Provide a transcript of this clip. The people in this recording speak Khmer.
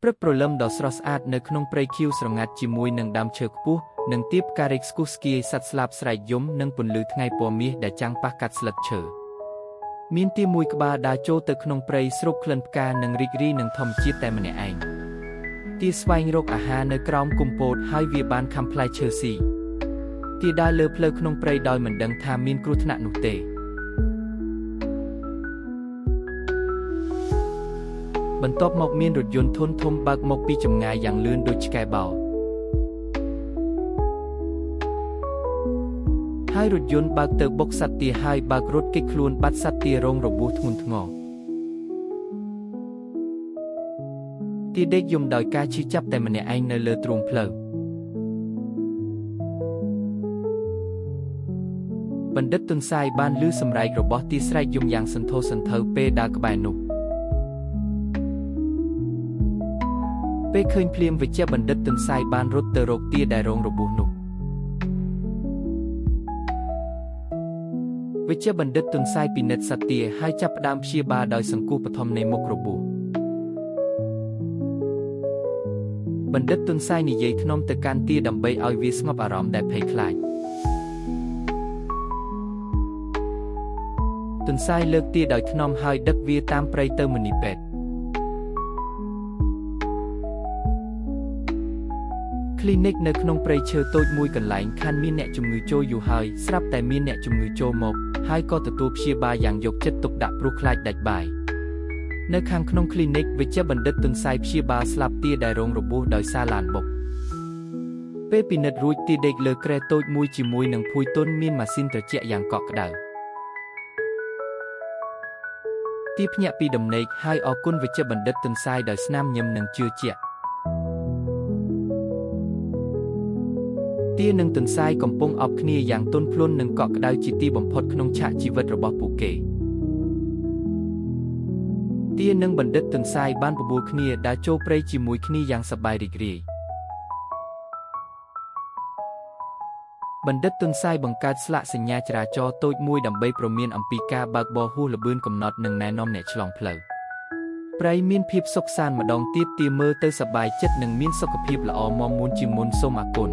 ព្រឹកព្រលឹមដ៏ស្រស់ស្អាតនៅក្នុងព្រៃឃ្យូស្រងាត់ជាមួយនឹងដើមឈើខ្ពស់និងទៀបការ៉េកស្គូស្គីសត្វស្លាបស្រែកយំនិងពន្លឺថ្ងៃពណ៌មាសដែលចាំងប៉ះកាត់ស្លឹកឈើមានទាមួយក្បាលដើរចូលទៅក្នុងព្រៃស្រូបក្លិនផ្កានិងរីករាយនឹងធម្មជាតិតែម្នាក់ឯងទាស្វែងរកអាហារនៅក្រោមគុម្ពោតហើយវាបានខំផ្លែឈើស៊ីទាដើរលើផ្លូវក្នុងព្រៃដោយមិនដឹងថាមានគ្រោះថ្នាក់នោះទេបន្ទាប់មកមានរថយន្តធុនធំបើកមកពីចម្ងាយយ៉ាងលឿនដូចឆ្កែបោលហើយរថយន្តបើកទៅបុកសត្វទាហើយបើករត់គេចខ្លួនបាត់សត្វទារងរបួសធ្ងន់ធ្ងរទាដេកយំដោយការឈឺចាប់តែម្នាក់ឯងនៅលើទ្រូងផ្លូវបណ្ឌិតទុនសាយបានឮសម្រែករបស់ទាស្រែកយំយ៉ាងសន្ធោសន្ធៅពេលដើរក្បែរនោះពេលឃើញភ្លាមវិជ្ជបណ្ឌិតទុនសាយបានរត់ទៅរកទាដែលរងរបួសនោះវិជ្ជបណ្ឌិតទុនសាយពិនិត្យសត្វទាហើយចាប់ផ្ដើមព្យាបាលដោយសង្គ្រោះបឋមនៃមុខរបួសបណ្ឌិតទុនសាយនិយាយថ្នមទៅកាន់ទាដើម្បីឲ្យវាស្ងប់អារម្មណ៍ដែលភ័យខ្លាចទុនសាយលើកទាដោយថ្នមហើយដឹកវាតាមព្រៃទៅមនីពេទ្យគ្លីនិកនៅក្នុងព្រៃឈើតូចមួយកន្លែងខានមានអ្នកជំងឺចូលយូរហើយស្រាប់តែមានអ្នកជំងឺចូលមកហើយក៏ទទួលព្យាបាលយ៉ាងយកចិត្តទុកដាក់ព្រោះខ្លាចដាច់បាយនៅខាងក្នុងគ្លីនិកវិជ្ជបណ្ឌិតទុនសាយព្យាបាលស្លាប់ទាដែលរងរបួសដោយសារឡានបុកពេលពិនិត្យរួចទាដេកលើគ្រែតូចមួយជាមួយនឹងភួយទន់មានម៉ាស៊ីនត្រជាក់យ៉ាងកក់ក្ដៅទាភ្ញាក់ពីដំណេកហើយអរគុណវិជ្ជបណ្ឌិតទុនសាយដោយស្នាមញឹមនិងជឿជាក់ទានិងទុនសាយកំពុងអបគ្នាយ៉ាងទន់ភ្លន់និងកក់ក្ដៅជាទីបំផុតក្នុងឆាកជីវិតរបស់ពួកគេទានិងបណ្ឌិតទុនសាយបានបបួលគ្នាដើរចូលព្រៃជាមួយគ្នាយ៉ាងសប្បាយរីករាយបណ្ឌិតទុនសាយបង្កើតស្លាកសញ្ញាចរាចរណ៍តូចមួយដើម្បីព្រមានអំពីការបើកបរហួសល្បឿនកំណត់និងណែនាំអ្នកឆ្លងផ្លូវព្រៃមានភាពសុខសាន្តម្ដងទៀតទាមើលទៅសប្បាយចិត្តនិងមានសុខភាពល្អមាំមួនជាងមុនសូមអរគុណ